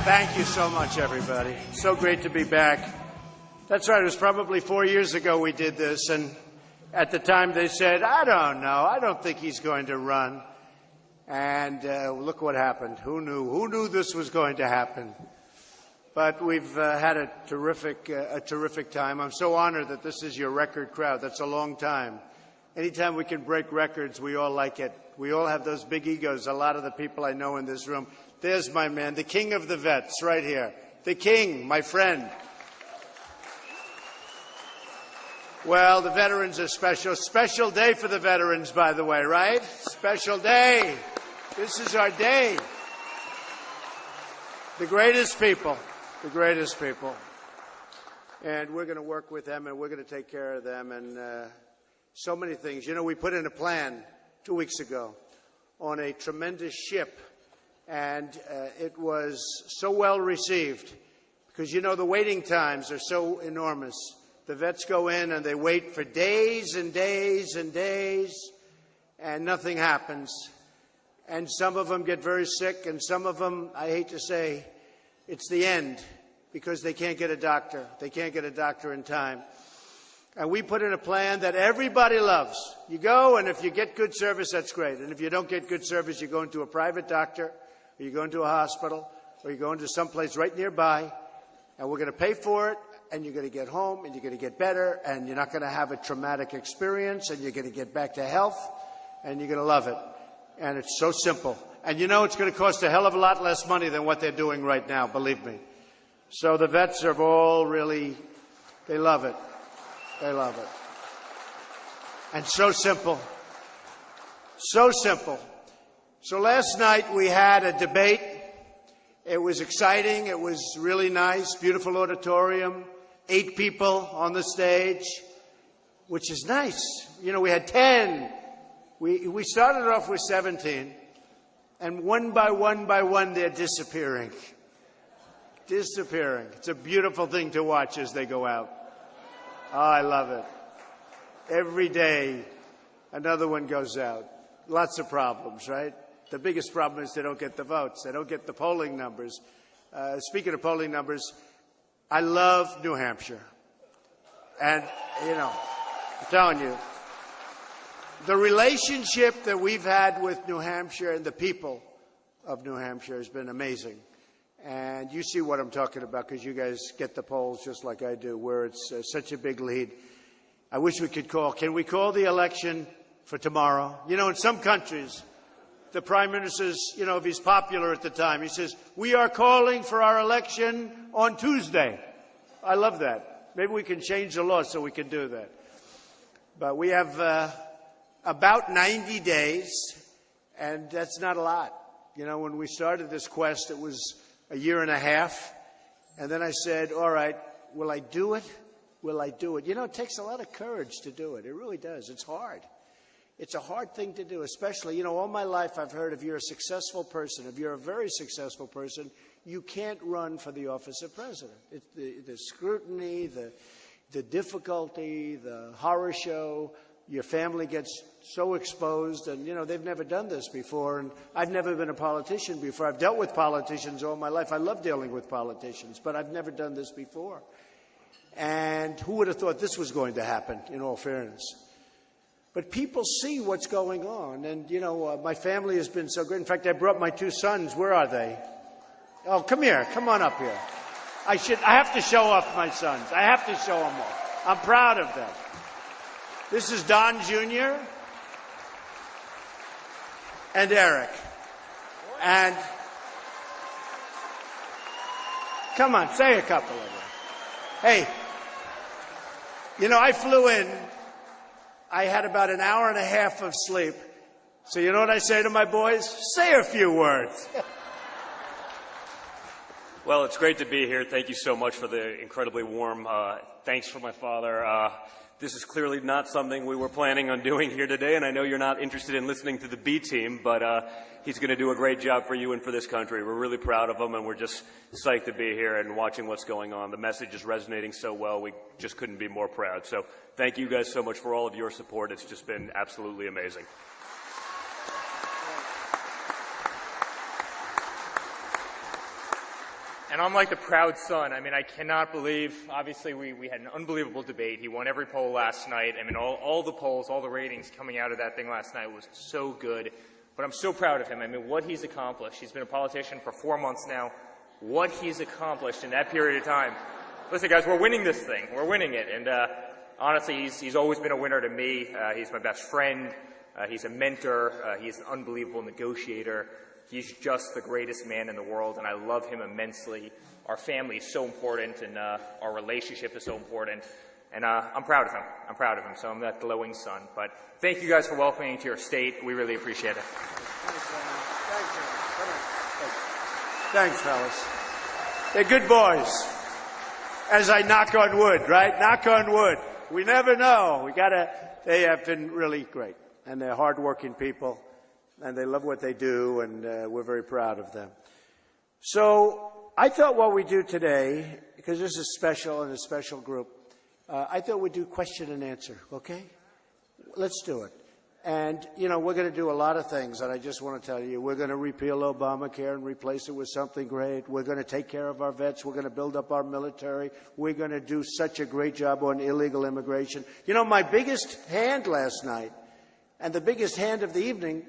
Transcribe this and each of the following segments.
Thank you so much, everybody. So great to be back. That's right. It was probably 4 years ago we did this, and at the time they said, I don't know. I don't think he's going to run. And look what happened. Who knew? Who knew this was going to happen? But we've had a terrific time. I'm so honored that this is your record crowd. That's a long time. Anytime we can break records, we all like it. We all have those big egos, a lot of the people I know in this room. There's my man, the king of the vets, right here. The king, my friend. Well, the veterans are special. Special day for the veterans, by the way, right? Special day. This is our day. The greatest people. The greatest people. And we're going to work with them, and we're going to take care of them, and so many things. You know, we put in a plan 2 weeks ago on a tremendous ship, and it was so well received because, you know, the waiting times are so enormous. The vets go in and they wait for days and days and days, and nothing happens. And some of them get very sick, and some of them, I hate to say, it's the end because they can't get a doctor. They can't get a doctor in time. And we put in a plan that everybody loves. You go, and if you get good service, that's great. And if you don't get good service, you go into a private doctor, or you go into a hospital, or you go into someplace right nearby, and we're going to pay for it, and you're going to get home, and you're going to get better, and you're not going to have a traumatic experience, and you're going to get back to health, and you're going to love it. And it's so simple. And you know it's going to cost a hell of a lot less money than what they're doing right now, believe me. So the vets are all really, they love it. They love it. And so simple. So simple. So last night we had a debate. It was exciting. It was really nice. Beautiful auditorium. 8 people on the stage, which is nice. You know, we had 10. We started off with 17. And one by one, they're disappearing. Disappearing. It's a beautiful thing to watch as they go out. Oh, I love it. Every day, another one goes out. Lots of problems, right? The biggest problem is they don't get the votes. They don't get the polling numbers. Speaking of polling numbers, I love New Hampshire. And, you know, I'm telling you, the relationship that we've had with New Hampshire and the people of New Hampshire has been amazing. And you see what I'm talking about because you guys get the polls just like I do, where it's such a big lead. I wish we could call. Can we call the election for tomorrow? You know, in some countries, the prime minister's, you know, if he's popular at the time, he says, we are calling for our election on Tuesday. I love that. Maybe we can change the law so we can do that. But we have about 90 days, and that's not a lot. You know, when we started this quest, it was a year and a half. And then I said, all right, will I do it? Will I do it? You know, it takes a lot of courage to do it. It really does. It's hard. It's a hard thing to do, especially, you know, all my life I've heard if you're a successful person, if you're a very successful person, you can't run for the office of president. The scrutiny, the difficulty, the horror show, your family gets so exposed, and, you know, they've never done this before, and I've never been a politician before. I've dealt with politicians all my life. I love dealing with politicians, but I've never done this before. And who would have thought this was going to happen, in all fairness? But people see what's going on, and, you know, my family has been so great. In fact, I brought my 2 sons. Where are they? Oh, come here. Come on up here. I have to show off my sons. I have to show them off. I'm proud of them. This is Don Jr. and Eric. And come on, say a couple of them. Hey, you know, I flew in. I had about an hour and a half of sleep. So you know what I say to my boys? Say a few words. Well, it's great to be here. Thank you so much for the incredibly warm thanks for my father. This is clearly not something we were planning on doing here today, and I know you're not interested in listening to the B team, but he's going to do a great job for you and for this country. We're really proud of him, and we're just psyched to be here and watching what's going on. The message is resonating so well, we just couldn't be more proud. So thank you guys so much for all of your support. It's just been absolutely amazing. And I'm like the proud son. I mean, I cannot believe, obviously, we had an unbelievable debate. He won every poll last night. I mean, all the polls, all the ratings coming out of that thing last night was so good. But I'm so proud of him. I mean, what he's accomplished. He's been a politician for 4 months now. What he's accomplished in that period of time. Listen, guys, we're winning this thing. We're winning it. And honestly, he's always been a winner to me. He's my best friend. He's a mentor. He's an unbelievable negotiator. He's just the greatest man in the world, and I love him immensely. Our family is so important, and our relationship is so important. And I'm proud of him. I'm proud of him. So I'm that glowing son. But thank you guys for welcoming me to your state. We really appreciate it. Thanks, fellas. They're good boys. As I knock on wood, right? Knock on wood. We never know. They have been really great. And they're hardworking people. And they love what they do. And we're very proud of them. So I thought what we do today, because this is special and a special group, I thought we'd do question and answer, okay? Let's do it. And, you know, we're going to do a lot of things, and I just want to tell you, we're going to repeal Obamacare and replace it with something great. We're going to take care of our vets. We're going to build up our military. We're going to do such a great job on illegal immigration. You know, my biggest hand last night, and the biggest hand of the evening,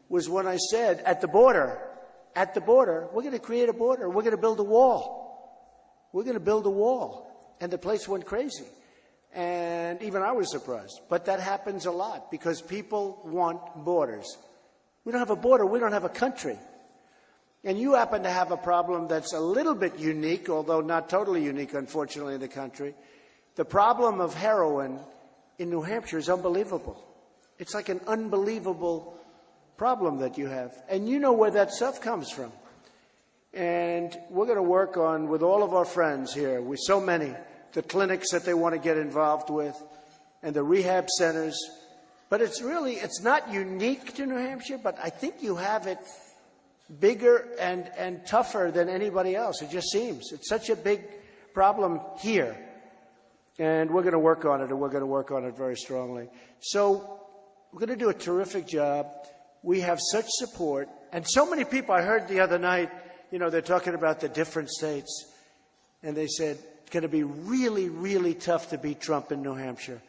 was when I said, at the border, we're going to create a border. We're going to build a wall. We're going to build a wall. And the place went crazy. And even I was surprised. But that happens a lot because people want borders. We don't have a border. We don't have a country. And you happen to have a problem that's a little bit unique, although not totally unique, unfortunately, in the country. The problem of heroin in New Hampshire is unbelievable. It's like an unbelievable problem that you have. And you know where that stuff comes from. And we're going to work on, with all of our friends here, with so many, the clinics that they want to get involved with, and the rehab centers. But it's not unique to New Hampshire, but I think you have it bigger and tougher than anybody else. It just seems. It's such a big problem here. And we're going to work on it, and we're going to work on it very strongly. So we're going to do a terrific job. We have such support. And so many people, I heard the other night, you know, they're talking about the different states, and they said, it's going to be really, really tough to beat Trump in New Hampshire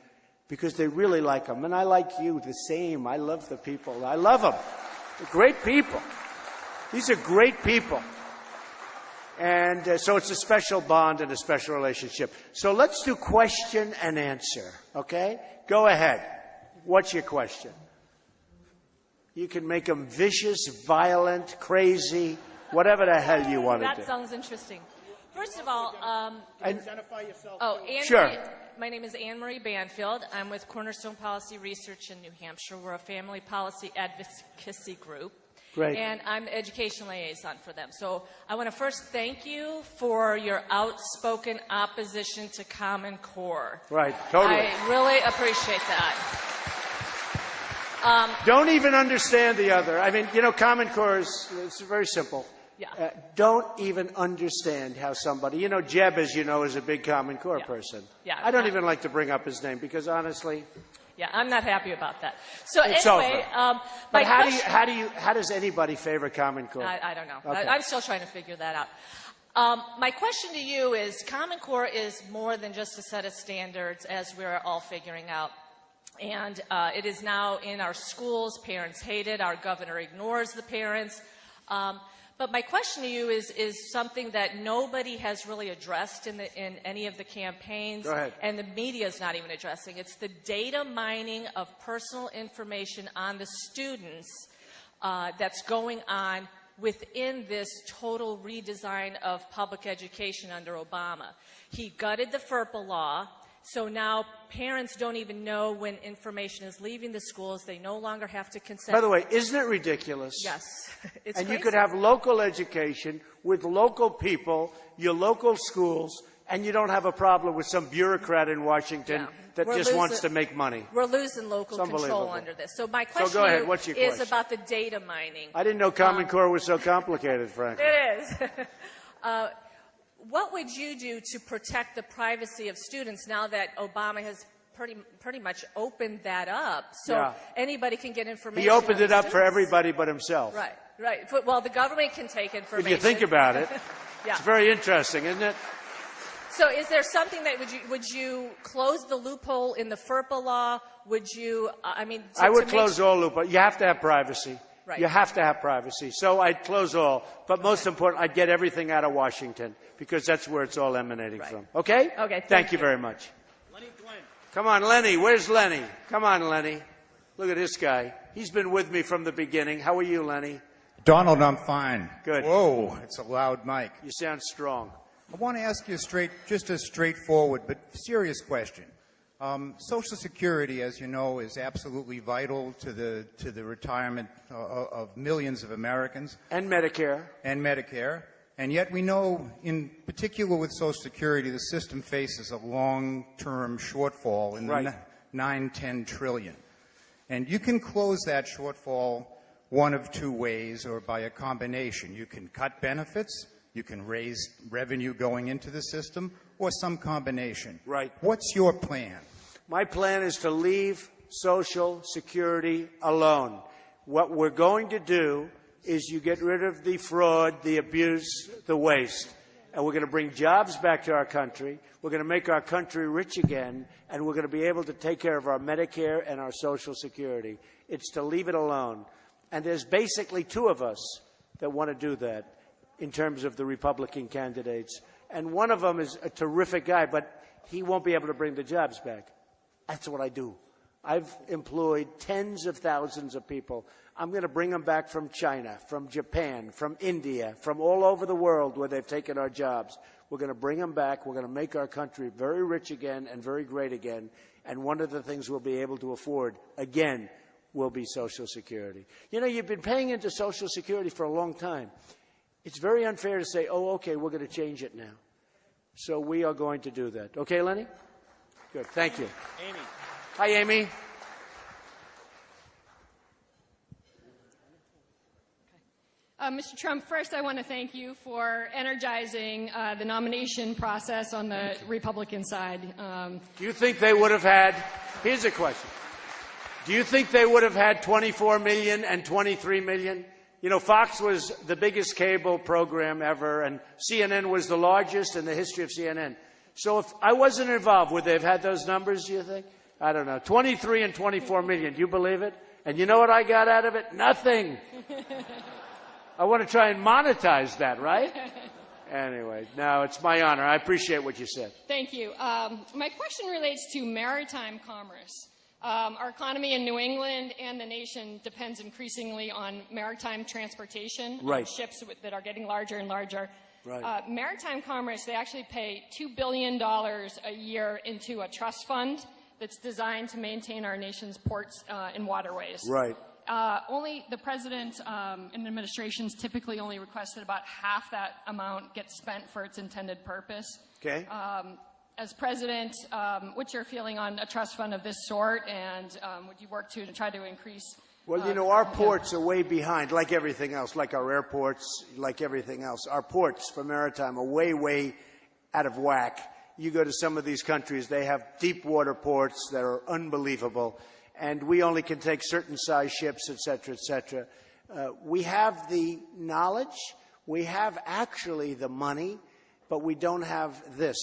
because they really like him. And I like you the same. I love the people. I love them. They're great people. These are great people. And so it's a special bond and a special relationship. So let's do question and answer, okay? Go ahead. What's your question? You can make them vicious, violent, crazy, whatever the hell you want to do. That sounds interesting. First of all, identify yourself. Sure. My name is Anne-Marie Banfield. I'm with Cornerstone Policy Research in New Hampshire. We're a family policy advocacy group. Great. And I'm the education liaison for them. So I want to first thank you for your outspoken opposition to Common Core. Right, totally. I really appreciate that. Don't even understand the other. I mean, you know, Common Core it's very simple. Yeah. Don't even understand how somebody, you know, Jeb, as you know, is a big Common Core person. Yeah. I don't even like to bring up his name because honestly, yeah, I'm not happy about that. So it's anyway, over. But how does anybody favor Common Core? I don't know. Okay. I'm still trying to figure that out. My question to you is, Common Core is more than just a set of standards, as we're all figuring out. And it is now in our schools. Parents hate it. Our governor ignores the parents. But my question to you is something that nobody has really addressed in any of the campaigns. Go ahead. And the media is not even addressing. It's the data mining of personal information on the students that's going on within this total redesign of public education under Obama. He gutted the FERPA law. So now parents don't even know when information is leaving the schools. They no longer have to consent. By the way, isn't it ridiculous? Yes. It's and crazy. you could have local education with local people, your local schools, and you don't have a problem with some bureaucrat in Washington that just wants to make money. We're losing local control under this. So my question go ahead. What's your is question? about the data mining. I didn't know Common Core was so complicated, frankly. It is. What would you do to protect the privacy of students now that Obama has pretty much opened that up so anybody can get information? He opened it up for everybody but himself. Right. Well, the government can take information. If you think about it. Yeah. It's very interesting, isn't it? So is there something that would you close the loophole in the FERPA law? Would you, I would close all loopholes. You have to have privacy. Right. You have to have privacy. So I'd close all. But most important, I'd get everything out of Washington because that's where it's all emanating from. Okay? Okay. Thank you very much. Lenny Glenn. Come on, Lenny. Where's Lenny? Come on, Lenny. Look at this guy. He's been with me from the beginning. How are you, Lenny? Donald, I'm fine. Good. Whoa, it's a loud mic. You sound strong. I want to ask you just a straightforward but serious question. Social Security, as you know, is absolutely vital to the retirement of millions of Americans. And Medicare. And yet we know, in particular with Social Security, the system faces a long-term shortfall in the 9-10 trillion. And you can close that shortfall one of two ways or by a combination. You can cut benefits, you can raise revenue going into the system, or some combination. Right. What's your plan? My plan is to leave Social Security alone. What we're going to do is you get rid of the fraud, the abuse, the waste. And we're going to bring jobs back to our country. We're going to make our country rich again. And we're going to be able to take care of our Medicare and our Social Security. It's to leave it alone. And there's basically two of us that want to do that in terms of the Republican candidates. And one of them is a terrific guy, but he won't be able to bring the jobs back. That's what I do. I've employed tens of thousands of people. I'm going to bring them back from China, from Japan, from India, from all over the world where they've taken our jobs. We're going to bring them back. We're going to make our country very rich again and very great again. And one of the things we'll be able to afford, again, will be Social Security. You know, you've been paying into Social Security for a long time. It's very unfair to say, oh, okay, we're going to change it now. So we are going to do that. Okay, Lenny? Good. Thank you. Amy. Hi, Amy. Mr. Trump, first I want to thank you for energizing the nomination process on the Republican side. Do you think they would have had, here's a question. Do you think they would have had 24 million and 23 million? You know, Fox was the biggest cable program ever, and CNN was the largest in the history of CNN. So if I wasn't involved, would they have had those numbers, do you think? I don't know. 23 and 24 million. Do you believe it? And you know what I got out of it? Nothing. I want to try and monetize that, right? Anyway, no, it's my honor. I appreciate what you said. Thank you. My question relates to maritime commerce. Our economy in New England and the nation depends increasingly on maritime transportation. Right. Ships that are getting larger and larger. Right. Maritime commerce, they actually pay $2 billion a year into a trust fund that's designed to maintain our nation's ports and waterways. Right. Only the president and administrations typically only requested about half that amount gets spent for its intended purpose. Okay. As president, what's your feeling on a trust fund of this sort, and would you work to try to increase? Well, you know, our ports are way behind, like everything else, like our airports, like everything else. Our ports for maritime are way, way out of whack. You go to some of these countries, they have deep water ports that are unbelievable, and we only can take certain size ships, et cetera, et cetera. We have the knowledge, we have actually the money, but we don't have this,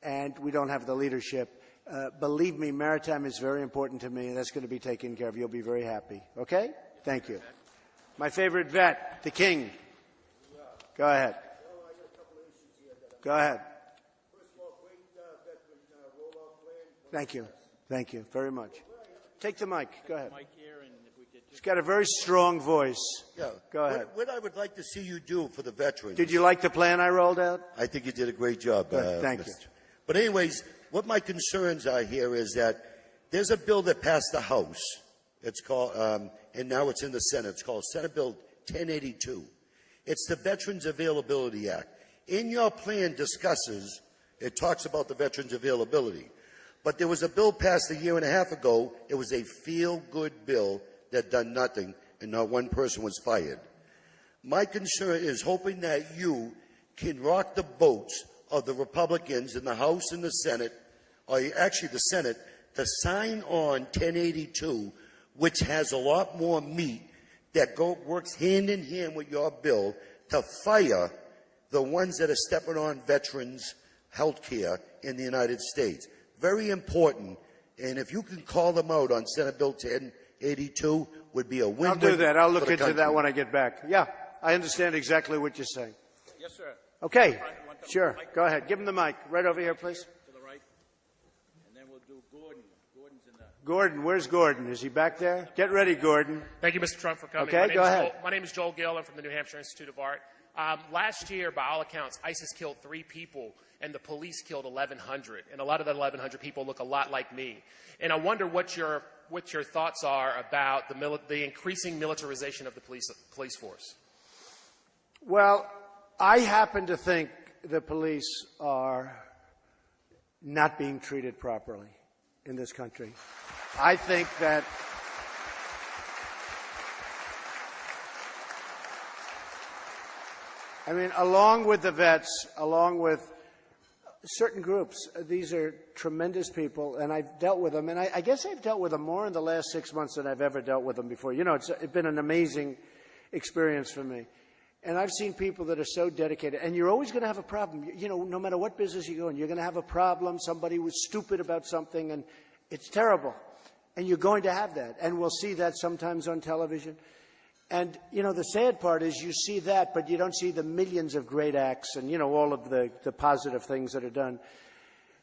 and we don't have the leadership. Believe me, maritime is very important to me, and that's going to be taken care of. You'll be very happy. Okay? Thank you. My favorite vet, the king. Go ahead. Go ahead. Thank you. Thank you very much. Take the mic. Go ahead. He's got a very strong voice. Yeah. Go ahead. What I would like to see you do for the veterans. Did you like the plan I rolled out? I think you did a great job. Good. Thank you. But anyways, what my concerns are here is that there's a bill that passed the House. It's called, and now it's in the Senate. It's called Senate Bill 1082. It's the Veterans Availability Act. In your plan discusses, it talks about the veterans availability. But there was a bill passed a year and a half ago. It was a feel-good bill that done nothing, and not one person was fired. My concern is hoping that you can rock the boats of the Republicans in the House and the Senate, or actually the Senate, to sign on 1082, which has a lot more meat that works hand in hand with your bill to fire the ones that are stepping on veterans' health care in the United States. Very important. And if you can call them out on Senate Bill 1082, would be a win-win. I'll do that. I'll look into country. that when I get back. Yeah, I understand exactly what you're saying. Yes, sir. Okay, sure. Go ahead. Give him the mic. Right over here, please. To the right. And then we'll do Gordon. Gordon's in the... Gordon, where's Gordon? Is he back there? Get ready, Gordon. Thank you, Mr. Trump, for coming. Okay, go ahead. My name is Joel Gill. I'm from the New Hampshire Institute of Art. Last year, by all accounts, ISIS killed 3 people, and the police killed 1,100. And a lot of the 1,100 people look a lot like me. And I wonder what your thoughts are about the increasing militarization of the police force. Well, I happen to think the police are not being treated properly in this country. I think that along with the vets, along with certain groups, these are tremendous people, and I've dealt with them, and I guess I've dealt with them more in the last 6 months than I've ever dealt with them before. You know, it's been an amazing experience for me. And I've seen people that are so dedicated, and you're always going to have a problem. You know, no matter what business you go in, you're going to have a problem. Somebody was stupid about something, and it's terrible. And you're going to have that, and we'll see that sometimes on television. And, you know, the sad part is you see that, but you don't see the millions of great acts and, you know, all of the positive things that are done.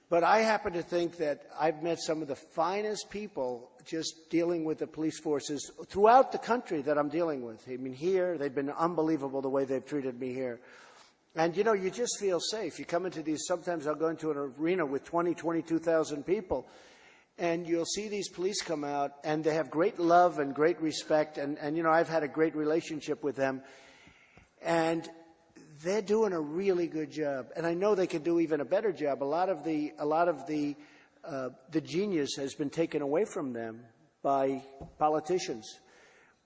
But I happen to think that I've met some of the finest people just dealing with the police forces throughout the country that I'm dealing with. I mean, here, they've been unbelievable the way they've treated me here. And, you know, you just feel safe. You come into these, sometimes I'll go into an arena with 20, 22,000 people, and you'll see these police come out, and they have great love and great respect, and you know, I've had a great relationship with them, and they're doing a really good job. And I know they could do even a better job. A lot of the genius has been taken away from them by politicians.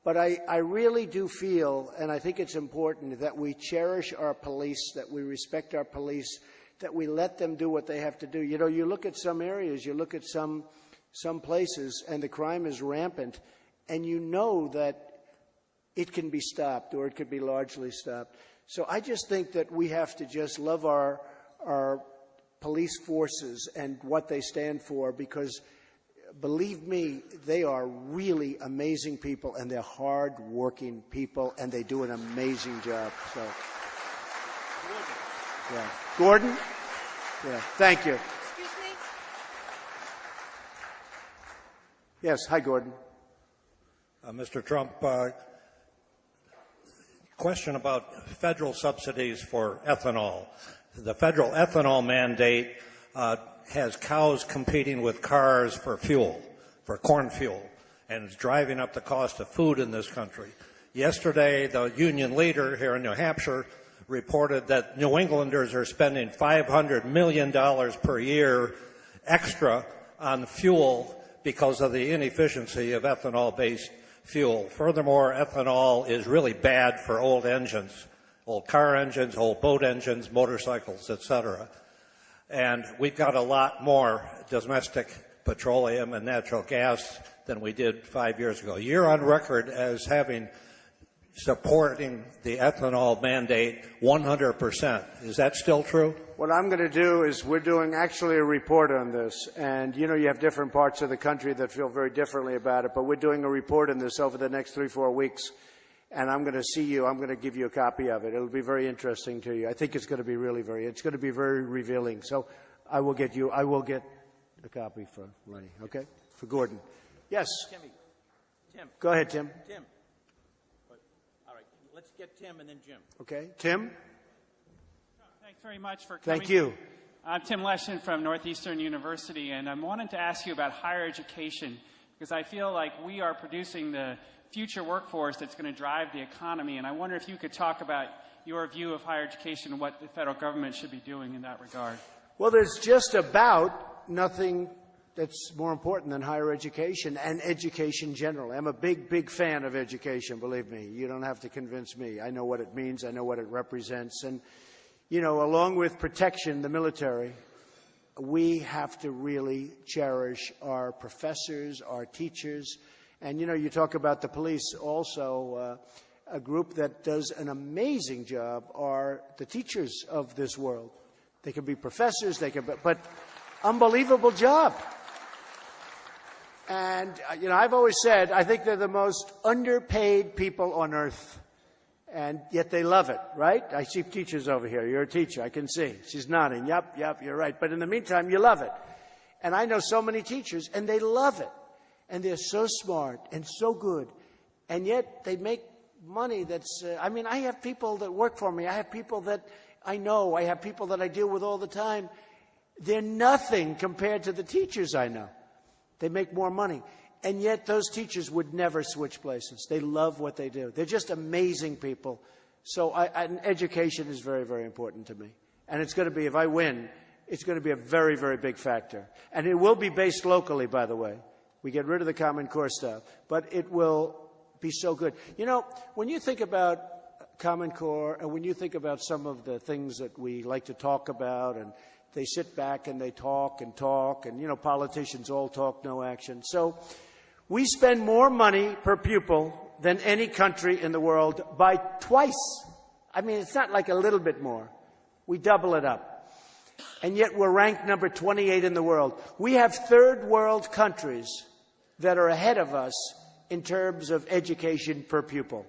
But I really do feel, and I think it's important, that we cherish our police, that we respect our police, that we let them do what they have to do. You know, you look at some areas, you look at some places, and the crime is rampant, and you know that it can be stopped, or it could be largely stopped. So I just think that we have to just love our police forces and what they stand for, because believe me, they are really amazing people, and they're hard-working people, and they do an amazing job. So, yeah. Gordon? Yeah, thank you. Excuse me? Yes, hi, Gordon. Mr. Trump, question about federal subsidies for ethanol. The federal ethanol mandate has cows competing with cars for fuel, for corn fuel, and it's driving up the cost of food in this country. Yesterday, the union leader here in New Hampshire reported that New Englanders are spending $500 million per year extra on fuel because of the inefficiency of ethanol-based fuel. Furthermore, ethanol is really bad for old engines, old car engines, old boat engines, motorcycles, etc. And we've got a lot more domestic petroleum and natural gas than we did 5 years ago. You're on record as supporting the ethanol mandate 100%. Is that still true? What I'm going to do is we're doing actually a report on this. And, you know, you have different parts of the country that feel very differently about it. But we're doing a report on this over the next 3-4 weeks. And I'm going to see you. I'm going to give you a copy of it. It'll be very interesting to you. I think it's going to be it's going to be very revealing. So I will get a copy for Lenny, okay? For Gordon. Yes? Tim. Go ahead, Tim. Tim. All right, let's get Tim and then Jim. Okay. Tim? Thanks very much for coming. Thank you. I'm Tim Leshin from Northeastern University, and I wanted to ask you about higher education, because I feel like we are producing the future workforce that's going to drive the economy, and I wonder if you could talk about your view of higher education and what the federal government should be doing in that regard. Well, there's just about nothing that's more important than higher education and education generally. I'm a big, big fan of education, believe me. You don't have to convince me. I know what it means. I know what it represents. And, you know, along with protection, the military, we have to really cherish our professors, our teachers. And, you know, you talk about the police also. a group that does an amazing job are the teachers of this world. They can be professors, but unbelievable job. And, I've always said, I think they're the most underpaid people on earth. And yet they love it, right? I see teachers over here. You're a teacher. I can see. She's nodding. Yep, you're right. But in the meantime, you love it. And I know so many teachers, and they love it. And they're so smart and so good. And yet they make money that's, I have people that work for me. I have people that I know. I have people that I deal with all the time. They're nothing compared to the teachers I know. They make more money. And yet those teachers would never switch places. They love what they do. They're just amazing people. So education is very, very important to me. And it's going to be, if I win, it's going to be a very, very big factor. And it will be based locally, by the way. We get rid of the Common Core stuff. But it will be so good. When you think about Common Core and when you think about some of the things that we like to talk about, and they sit back and they talk, and, politicians all talk, no action. So we spend more money per pupil than any country in the world by twice. It's not like a little bit more. We double it up. And yet we're ranked number 28 in the world. We have third world countries that are ahead of us in terms of education per pupil.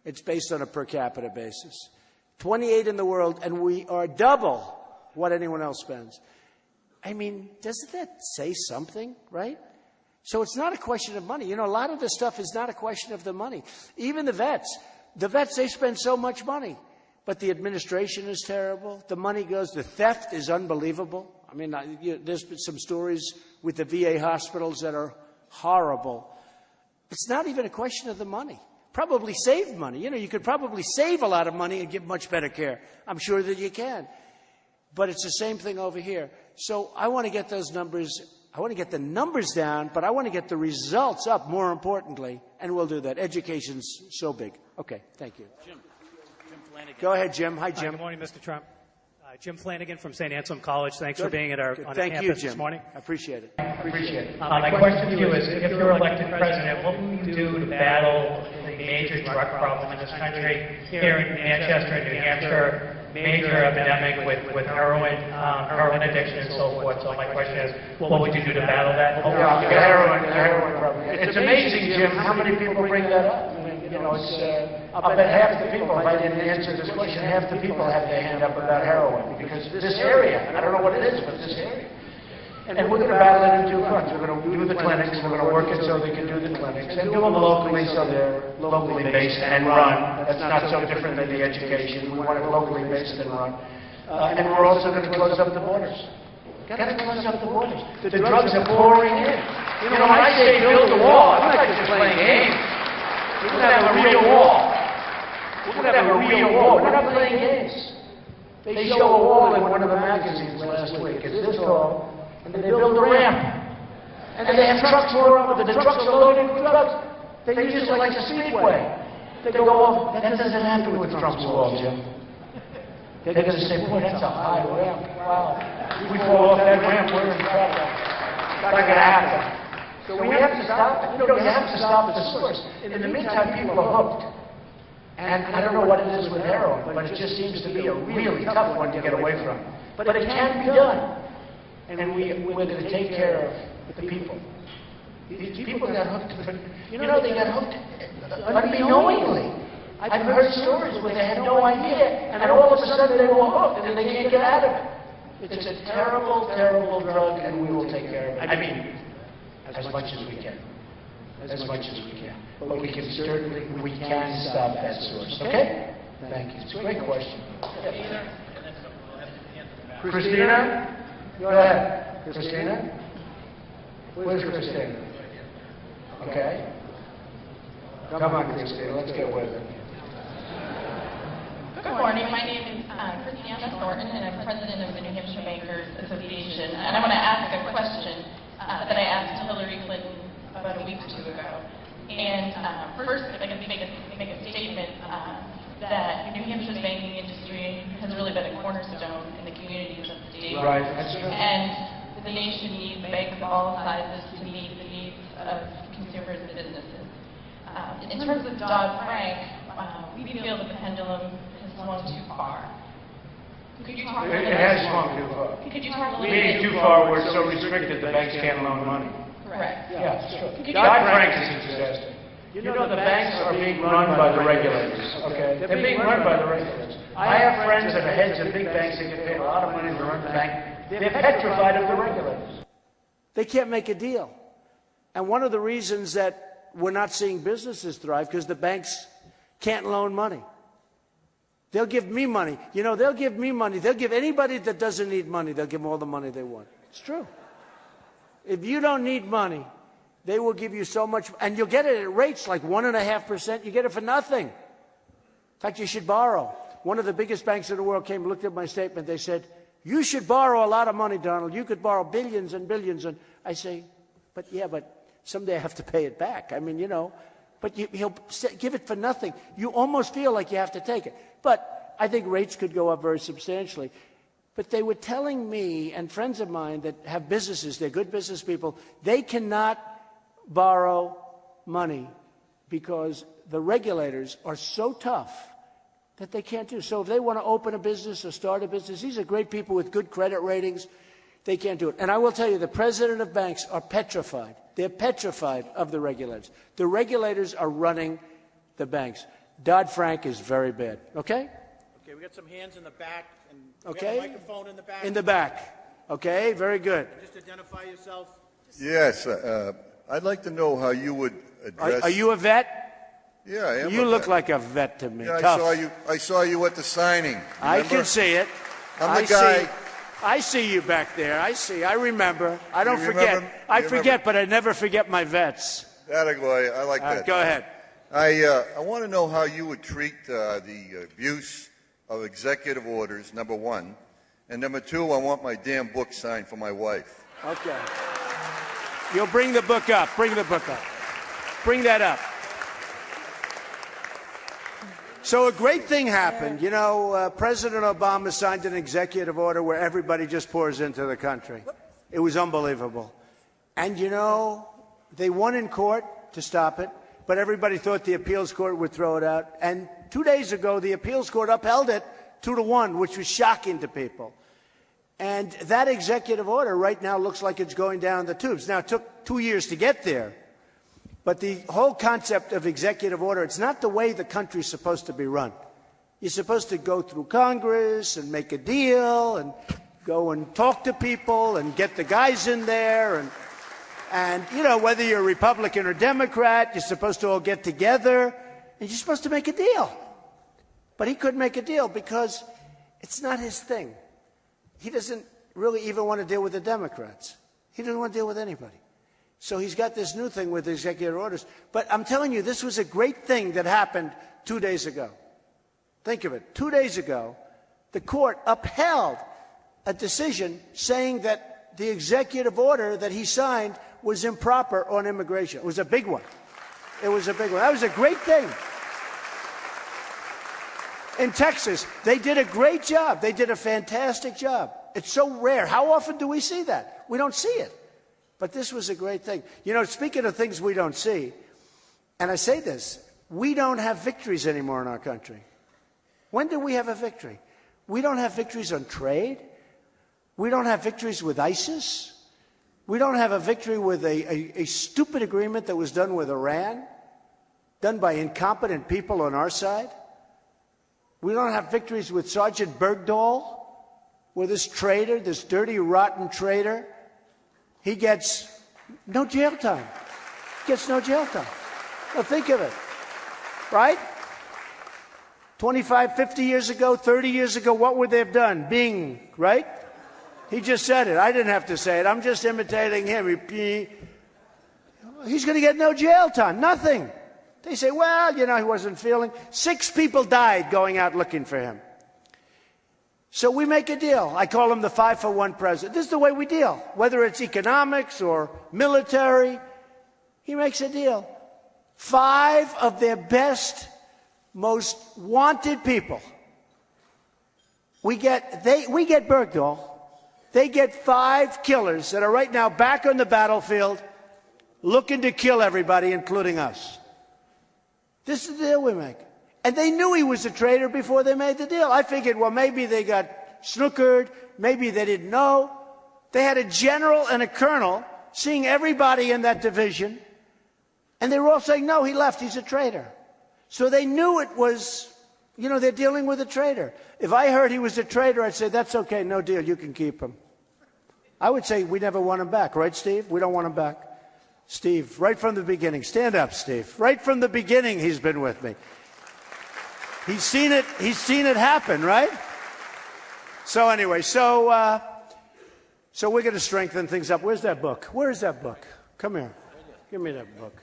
It's based on a per capita basis. 28 in the world, and we are double what anyone else spends. Doesn't that say something, right? So it's not a question of money. A lot of this stuff is not a question of the money. Even the vets, they spend so much money. But the administration is terrible. The money goes, the theft is unbelievable. There's been some stories with the VA hospitals that are horrible. It's not even a question of the money. Probably save money. You could probably save a lot of money and give much better care. I'm sure that you can. But it's the same thing over here. So I want to get those numbers, I want to get the numbers down, but I want to get the results up, more importantly, and we'll do that. Education's so big. Okay, thank you. Jim Flanagan. Go ahead, Jim. Hi, Jim. Good morning, Mr. Trump. Jim Flanagan from St. Anselm College. Thanks for being at our on Thank campus you, Jim. this morning. I appreciate it. My question to you is, if you're elected president, what will you do to battle the major drug problem in this country? Here in Manchester, New Hampshire, major epidemic with heroin addiction and so forth. So my question is, what would you do to battle that? The heroin problem. It's amazing, Jim, how many people bring that up. I'll bet half the people, if I didn't answer this question, half the people have their hand up about heroin. Because this area, I don't know what it is, but this area. And we're going to battle it in two fronts. We're going to do the clinics, we're going to work it so they can do the clinics, and do them locally so they're locally based and run. That's not so different than the education. We want it locally based and run. And we're also going to close up the borders. Got to close up the borders. The drugs are pouring in. When I say build the wall, I'm not just playing games. We're going to have a real wall. We're going to have a real wall. We're not playing games. They show a wall in one of the magazines last week. It's this tall, and they build a ramp. And they have trucks all over. The trucks are loaded with drugs. They use it like a speedway. They go off. That doesn't happen with Trump's wall, Jim. They're going to say, boy, that's a high ramp. Wow. We fall off that ramp, we're in trouble. Not going to happen. So we have to stop it. You have to stop the source. In the meantime, people are hooked. And I don't know what it is with heroin, but it just seems to be a really tough one to get away from. But it can be done. And we're going to take care of the people. These people got hooked. They got hooked unknowingly. I've heard stories where they had no idea, and all of a sudden they were hooked, and they can't get out of it. It's a terrible, terrible drug, and we will take care of it. As much as we can. As much as we can. But we can stop that source. Okay? Thank you. It's a great question. Christina? Go ahead. Christina? Where's Christina? Okay. Come on, Christina. Let's get with it. Good morning. My name is Christina Thornton, and I'm president of the New Hampshire Bankers Association. And I want to ask a question that I asked Hillary Clinton about a week or two ago. And first, if I can make a statement that New Hampshire's banking industry has really been a cornerstone in the communities of the state. Right. That's true. And the nation needs banks of all sizes to meet the needs of consumers and businesses. In terms of Dodd-Frank, we feel that the pendulum has swung too far. Could you talk a little bit? It has swung too far. Could you talk a little bit? Meaning too far where it's so restricted the banks can't loan money. Correct. Yeah, sure. Dodd-Frank is a disaster. You know the banks are being run by the regulators, okay? They're being run by the regulators. I have friends that are heads of big banks that get paid a lot of money to run the bank. They're petrified of the regulators. They can't make a deal. And one of the reasons that we're not seeing businesses thrive because the banks can't loan money. They'll give me money. You know, they'll give me money. They'll give anybody that doesn't need money, they'll give them all the money they want. It's true. If you don't need money, they will give you so much, and you'll get it at rates like 1.5%. You get it for nothing. In fact, you should borrow. One of the biggest banks in the world came and looked at my statement. They said, you should borrow a lot of money, Donald. You could borrow billions and billions. And I say, but someday I have to pay it back. I mean, you know, but he'll give it for nothing. You almost feel like you have to take it. But I think rates could go up very substantially. But they were telling me, and friends of mine that have businesses, they're good business people, they cannot borrow money because the regulators are so tough that they can't do. So if they want to open a business or start a business, these are great people with good credit ratings, they can't do it. And I will tell you, the president of banks are petrified. They're petrified of the regulators. The regulators are running the banks. Dodd-Frank is very bad. Okay? Okay, we got some hands in the back. And okay. We got a microphone in the back. In the back. Okay, very good. Just identify yourself. Yes, I'd like to know how you would address... Are you a vet? Yeah, I am. You look like a vet to me. Yeah, Tough. I saw you at the signing. Remember? I can see it. I'm the guy... I see you back there. I remember. I don't forget. I forget, but I never forget my vets. That'll go. I like that. Go ahead. I want to know how you would treat the abuse of executive orders, number one. And number two, I want my damn book signed for my wife. Okay. You'll bring the book up. Bring the book up. Bring that up. So a great thing happened. You know, President Obama signed an executive order where everybody just pours into the country. It was unbelievable. And, you know, they won in court to stop it, but everybody thought the appeals court would throw it out. And 2 days ago, the appeals court upheld it 2-1, which was shocking to people. And that executive order right now looks like it's going down the tubes. Now, it took 2 years to get there. But the whole concept of executive order, it's not the way the country's supposed to be run. You're supposed to go through Congress and make a deal and go and talk to people and get the guys in there. And you know, whether you're Republican or Democrat, you're supposed to all get together and you're supposed to make a deal. But he couldn't make a deal because it's not his thing. He doesn't really even want to deal with the Democrats. He doesn't want to deal with anybody. So he's got this new thing with executive orders. But I'm telling you, this was a great thing that happened 2 days ago. Think of it. 2 days ago, the court upheld a decision saying that the executive order that he signed was improper on immigration. It was a big one. It was a big one. That was a great thing. In Texas, they did a great job. They did a fantastic job. It's so rare. How often do we see that? We don't see it. But this was a great thing. You know, speaking of things we don't see, and I say this, we don't have victories anymore in our country. When do we have a victory? We don't have victories on trade. We don't have victories with ISIS. We don't have a victory with a stupid agreement that was done with Iran, done by incompetent people on our side. We don't have victories with Sergeant Bergdahl, where this traitor, this dirty, rotten traitor, he gets no jail time. Gets no jail time. Now think of it, right? 25, 50 years ago, 30 years ago, what would they have done? Bing, right? He just said it. I didn't have to say it. I'm just imitating him. He's going to get no jail time. Nothing. They say, well, you know, he wasn't feeling. 6 people died going out looking for him. So we make a deal. I call him the 5-for-1 president. This is the way we deal. Whether it's economics or military, he makes a deal. 5 of their best, most wanted people. We get Bergdahl. They get 5 killers that are right now back on the battlefield looking to kill everybody, including us. This is the deal we make. And they knew he was a traitor before they made the deal. I figured, well, maybe they got snookered. Maybe they didn't know. They had a general and a colonel seeing everybody in that division. And they were all saying, no, he left. He's a traitor. So they knew it was, you know, they're dealing with a traitor. If I heard he was a traitor, I'd say, that's okay, no deal, you can keep him. I would say we never want him back, right, Steve? We don't want him back. Steve, right from the beginning. Stand up, Steve. Right from the beginning, he's been with me. He's seen it happen, right? So anyway, so we're going to strengthen things up. Where's that book? Where is that book? Come here. Give me that book.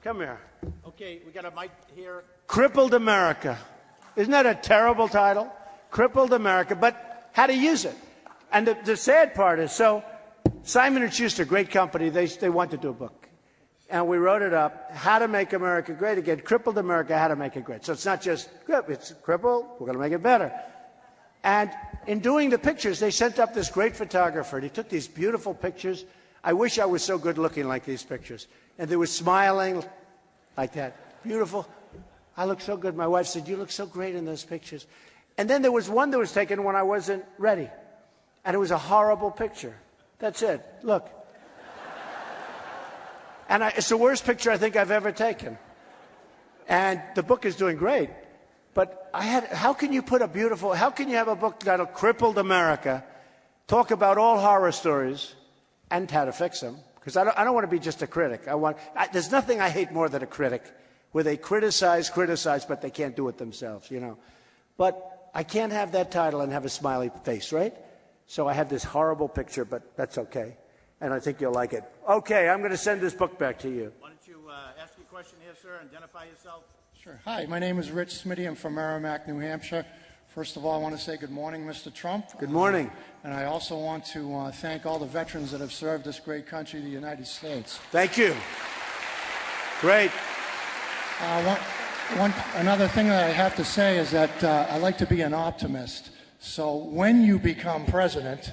Come here. Okay, we got a mic here. Crippled America. Isn't that a terrible title? Crippled America, but how to use it. And the sad part is, so Simon & Schuster, great company, they want to do a book. And we wrote it up, How to Make America Great Again, Crippled America, How to Make It Great. So it's not just, it's crippled, we're going to make it better. And in doing the pictures, they sent up this great photographer, and he took these beautiful pictures. I wish I was so good looking like these pictures. And they were smiling like that. Beautiful. I look so good. My wife said, you look so great in those pictures. And then there was one that was taken when I wasn't ready. And it was a horrible picture. That's it. Look. And it's the worst picture I think I've ever taken. And the book is doing great. But how can you have a book titled Crippled America, talk about all horror stories and how to fix them? Because I don't want to be just a critic. There's nothing I hate more than a critic, where they criticize, but they can't do it themselves, you know. But I can't have that title and have a smiley face, right? So I have this horrible picture, but that's okay. And I think you'll like it. Okay, I'm going to send this book back to you. Why don't you ask your question here, sir, and identify yourself? Sure. Hi, my name is Rich Smitty. I'm from Merrimack, New Hampshire. First of all, I want to say good morning, Mr. Trump. Good morning. And I also want to thank all the veterans that have served this great country, the United States. Thank you. Great. Another thing that I have to say is that I like to be an optimist. So when you become president,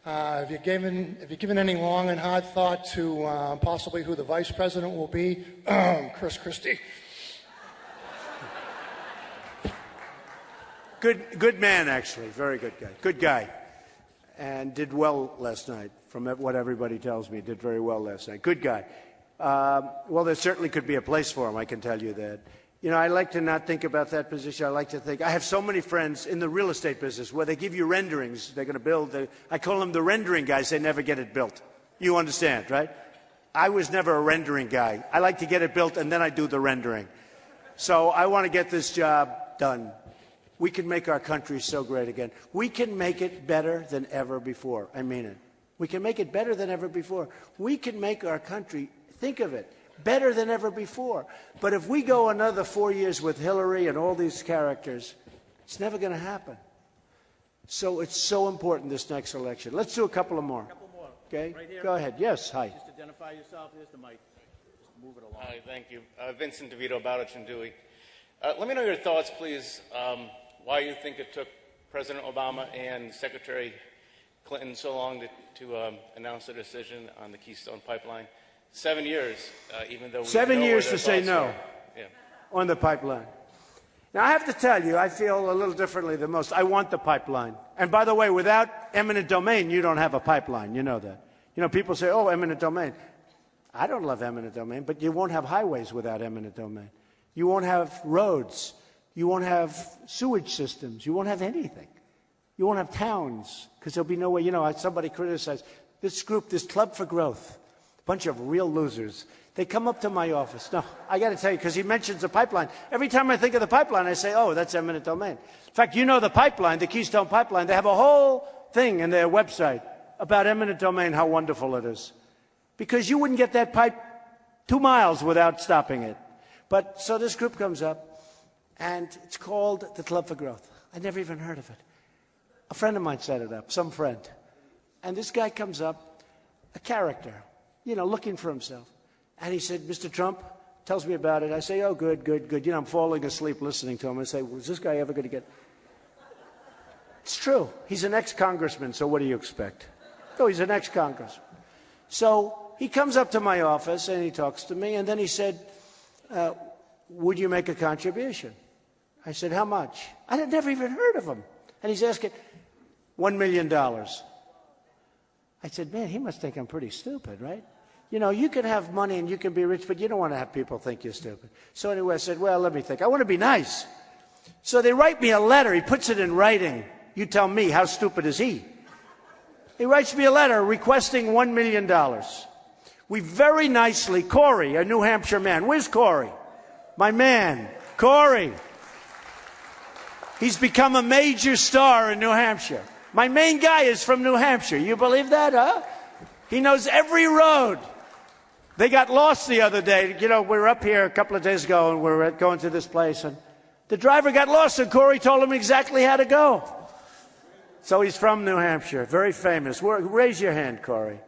have you given any long and hard thought to possibly who the vice president will be? Chris Christie. Good man, actually. Very good guy. Good guy. And did well last night. From what everybody tells me, did very well last night. Good guy. Well, there certainly could be a place for him, I can tell you that. You know, I like to not think about that position. I like to think. I have so many friends in the real estate business where they give you renderings. They're going to build. I call them the rendering guys. They never get it built. You understand, right? I was never a rendering guy. I like to get it built, and then I do the rendering. So I want to get this job done. We can make our country so great again. We can make it better than ever before. I mean it. We can make it better than ever before. We can make our country, think of it, better than ever before. But if we go another 4 years with Hillary and all these characters, it's never going to happen. So it's so important, this next election. Let's do a couple of more. Okay? Right here. Go ahead. Yes, hi. Just identify yourself. Here's the mic. Just move it along. Hi, thank you. Vincent DeVito, Bowditch and Dewey. Let me know your thoughts, please, why you think it took President Obama and Secretary Clinton so long to announce their decision on the Keystone Pipeline. 7 years, even though we 7 know years where to their say thoughts no were. Yeah. on the pipeline. Now, I have to tell you, I feel a little differently than most. I want the pipeline. And by the way, without eminent domain, you don't have a pipeline. You know that. You know, people say, oh, eminent domain. I don't love eminent domain, but you won't have highways without eminent domain. You won't have roads. You won't have sewage systems. You won't have anything. You won't have towns because there'll be no way. You know, somebody criticized this group, this Club for Growth, a bunch of real losers. They come up to my office. No, I got to tell you, because he mentions the pipeline. Every time I think of the pipeline, I say, oh, that's eminent domain. In fact, you know the pipeline, the Keystone Pipeline, they have a whole thing in their website about eminent domain, how wonderful it is. Because you wouldn't get that pipe 2 miles without stopping it. But so this group comes up, and it's called the Club for Growth. I never even heard of it. A friend of mine set it up, some friend. And this guy comes up, a character, you know, looking for himself. And he said, Mr. Trump, tells me about it. I say, oh, good, good, good. You know, I'm falling asleep listening to him. I say, was this guy ever going to get... It's true. He's an ex-congressman, so what do you expect? Oh, he's an ex-congressman. So he comes up to my office, and he talks to me, and then he said, would you make a contribution? I said, how much? I had never even heard of him. And he's asking, $1 million. I said, man, he must think I'm pretty stupid, right? You know, you can have money and you can be rich, but you don't want to have people think you're stupid. So anyway, I said, well, let me think. I want to be nice. So they write me a letter. He puts it in writing. You tell me, how stupid is he? He writes me a letter requesting $1 million. We very nicely, Corey, a New Hampshire man. Where's Corey? My man, Corey. He's become a major star in New Hampshire. My main guy is from New Hampshire. You believe that, huh? He knows every road. They got lost the other day. You know, we were up here a couple of days ago, and we were going to this place, and the driver got lost, and Corey told him exactly how to go. So he's from New Hampshire, very famous. Raise your hand, Corey.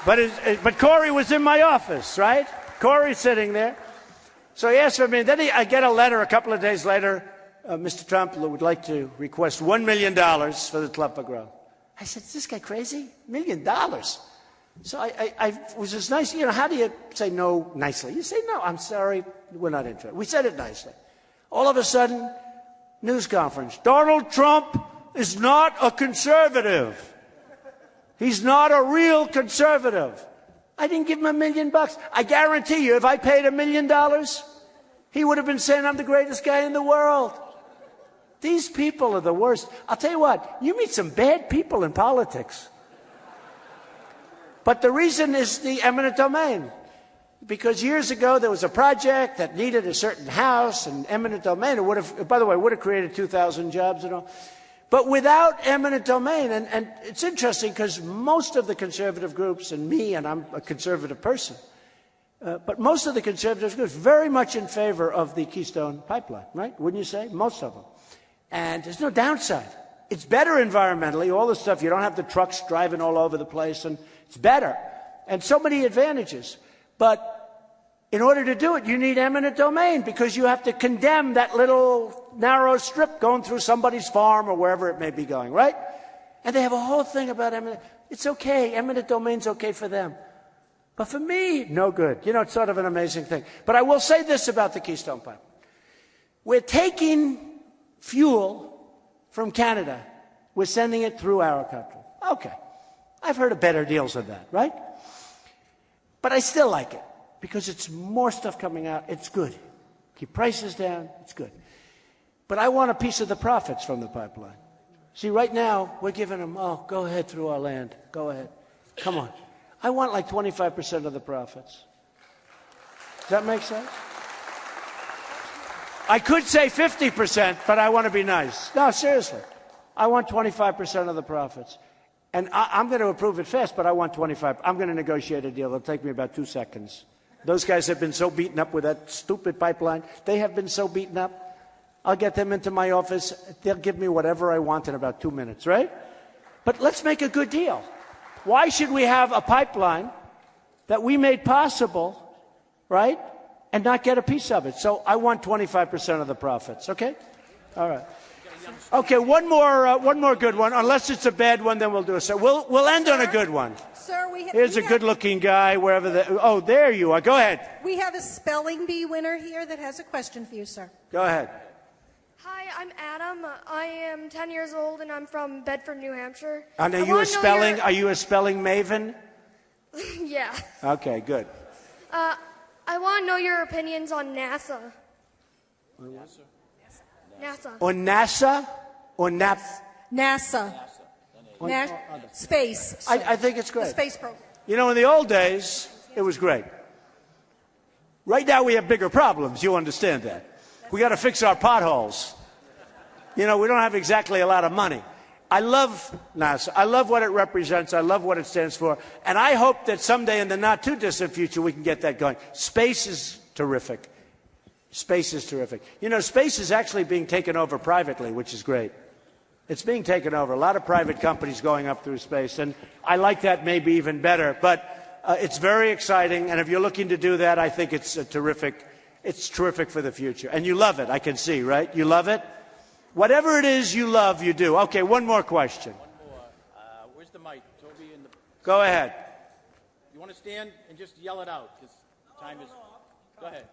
But Corey was in my office, right? Corey's sitting there. So he asked for me. Then I get a letter a couple of days later. Mr. Trump would like to request $1 million for the Club for Growth. I said, is this guy crazy? $1 million? So I was just nice. You know, how do you say no nicely? You say, no, I'm sorry, we're not interested. We said it nicely. All of a sudden, news conference. Donald Trump is not a conservative. He's not a real conservative. I didn't give him $1 million. I guarantee you, if I paid $1 million, he would have been saying I'm the greatest guy in the world. These people are the worst. I'll tell you what, you meet some bad people in politics. But the reason is the eminent domain. Because years ago, there was a project that needed a certain house, and eminent domain, it would have, by the way, would have created 2,000 jobs and all. But without eminent domain, and it's interesting because most of the conservative groups, and me, and I'm a conservative person, but most of the conservative groups very much in favor of the Keystone Pipeline, right? Wouldn't you say? Most of them. And there's no downside. It's better environmentally, all the stuff. You don't have the trucks driving all over the place, and it's better. And so many advantages. But in order to do it, you need eminent domain because you have to condemn that little narrow strip going through somebody's farm or wherever it may be going, right? And they have a whole thing about eminent. It's okay. Eminent domain's okay for them. But for me, no good. You know, it's sort of an amazing thing. But I will say this about the Keystone Pipeline. We're taking fuel from Canada. We're sending it through our country. Okay. I've heard of better deals than that, right? But I still like it because it's more stuff coming out. It's good. Keep prices down. It's good. But I want a piece of the profits from the pipeline. See, right now, we're giving them, oh, go ahead through our land. Go ahead. Come on. I want like 25% of the profits. Does that make sense? I could say 50%, but I want to be nice. No, seriously. I want 25% of the profits. And I'm going to approve it fast, but I want 25. I'm going to negotiate a deal. It'll take me about 2 seconds. Those guys have been so beaten up with that stupid pipeline. They have been so beaten up. I'll get them into my office. They'll give me whatever I want in about 2 minutes, right? But let's make a good deal. Why should we have a pipeline that we made possible, right, and not get a piece of it? So I want 25% of the profits, okay? All right. Okay, one more good one. Unless it's a bad one, then we'll do it. So we'll end on a good one. Sir, here's a good-looking guy, wherever the... Oh, there you are. Go ahead. We have a spelling bee winner here that has a question for you, sir. Go ahead. Hi, I'm Adam. I am 10 years old, and I'm from Bedford, New Hampshire. And are you a spelling maven? Yeah. Okay, good. I want to know your opinions on NASA. NASA. On NASA? Or NASA. Space. I think it's great. The space program. You know, in the old days, it was great. Right now, we have bigger problems. You understand that. We got to fix our potholes. You know, we don't have exactly a lot of money. I love NASA. I love what it represents. I love what it stands for. And I hope that someday in the not-too-distant future, we can get that going. Space is terrific. Space is terrific. You know, space is actually being taken over privately, which is great. It's being taken over. A lot of private companies going up through space. And I like that maybe even better. But it's very exciting. And if you're looking to do that, I think it's terrific. It's terrific for the future. And you love it, I can see, right? You love it? Whatever it is you love, you do. Okay, one more question. One more. Where's the mic? Toby and the... Go ahead. You want to stand and just yell it out? Time is. Go ahead.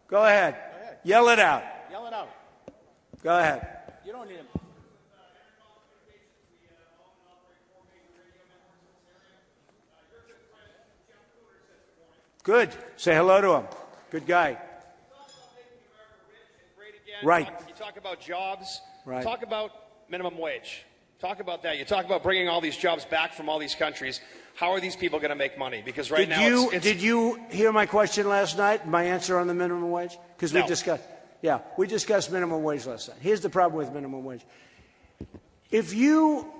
Go ahead. Yell it out. Yell it out. Go ahead. You don't need him. Good. Say hello to him. Good guy. Right. You talk about jobs. Right. Talk about minimum wage. Talk about that. You talk about bringing all these jobs back from all these countries. How are these people going to make money? Because right now, did you hear my question last night? My answer on the minimum wage? Because we discussed. Yeah, we discussed minimum wage last night. Here's the problem with minimum wage.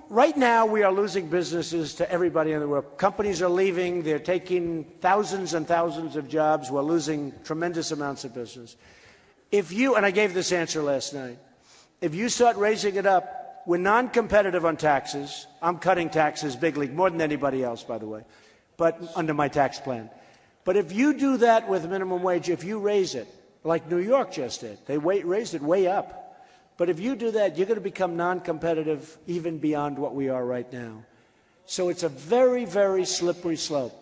Right now, we are losing businesses to everybody in the world. Companies are leaving. They're taking thousands and thousands of jobs. We're losing tremendous amounts of business. And I gave this answer last night, if you start raising it up, we're non-competitive on taxes. I'm cutting taxes big league, more than anybody else, by the way, but under my tax plan. But if you do that with minimum wage, if you raise it, like New York just did, they raised it way up. But if you do that, you're going to become non-competitive even beyond what we are right now. So it's a very, very slippery slope.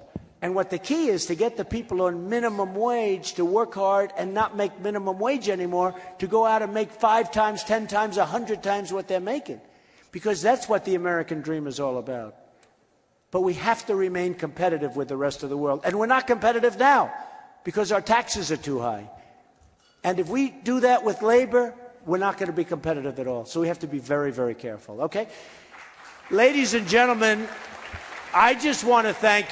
And what the key is to get the people on minimum wage to work hard and not make minimum wage anymore, to go out and make 5 times, 10 times, 100 times what they're making. Because that's what the American dream is all about. But we have to remain competitive with the rest of the world. And we're not competitive now because our taxes are too high. And if we do that with labor, we're not going to be competitive at all. So we have to be very, very careful, okay? Ladies and gentlemen, I just want to thank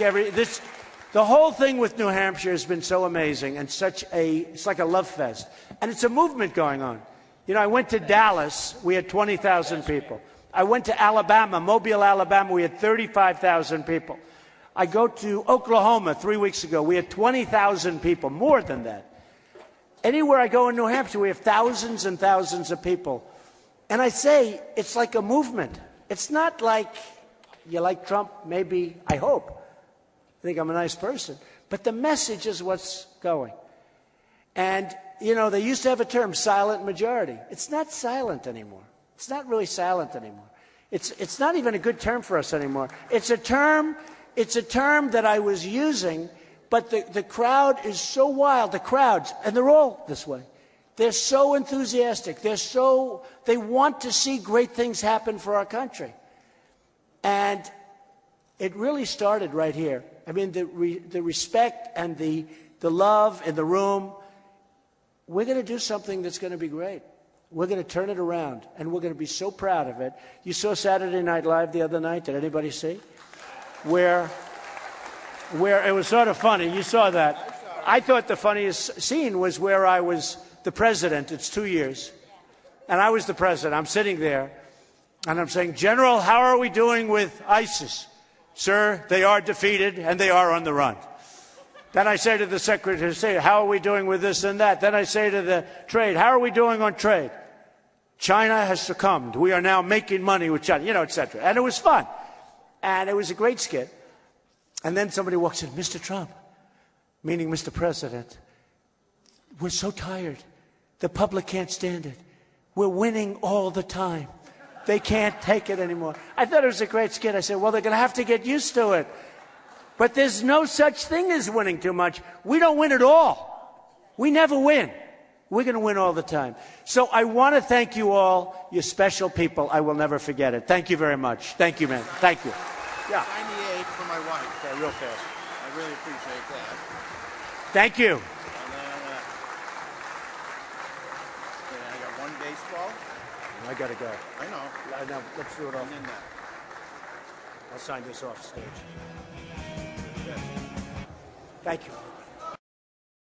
the whole thing with New Hampshire has been so amazing and it's like a love fest. And it's a movement going on. You know, I went to Dallas, we had 20,000 people. I went to Alabama, Mobile, Alabama, we had 35,000 people. I go to Oklahoma 3 weeks ago, we had 20,000 people, more than that. Anywhere I go in New Hampshire, we have thousands and thousands of people. And I say, it's like a movement. It's not like you like Trump, maybe, I hope. I think I'm a nice person. But the message is what's going. And, you know, they used to have a term, silent majority. It's not silent anymore. It's not really silent anymore. It's not even a good term for us anymore. It's a term that I was using, but the crowd is so wild, the crowds, and they're all this way. They're so enthusiastic. They want to see great things happen for our country. And it really started right here. I mean, the respect and the love in the room. We're going to do something that's going to be great. We're going to turn it around, and we're going to be so proud of it. You saw Saturday Night Live the other night. Did anybody see? Where it was sort of funny. You saw that. I thought the funniest scene was where I was the president. It's 2 years. And I was the president. I'm sitting there, and I'm saying, General, how are we doing with ISIS? Sir, they are defeated, and they are on the run. Then I say to the Secretary of State, how are we doing with this and that? Then I say to the trade, how are we doing on trade? China has succumbed. We are now making money with China, you know, et cetera. And it was fun. And it was a great skit. And then somebody walks in, Mr. Trump, meaning Mr. President, we're so tired. The public can't stand it. We're winning all the time. They can't take it anymore. I thought it was a great skit. I said, well, they're going to have to get used to it. But there's no such thing as winning too much. We don't win at all. We never win. We're going to win all the time. So I want to thank you all. You're special people. I will never forget it. Thank you very much. Thank you, man. Thank you. Yeah. Sign the aid for my wife. Okay, real fast. I really appreciate that. Thank you. And then I got one baseball. I got to go. I know. Let's do it off. And then that. I'll sign this off stage. Yes. Thank you.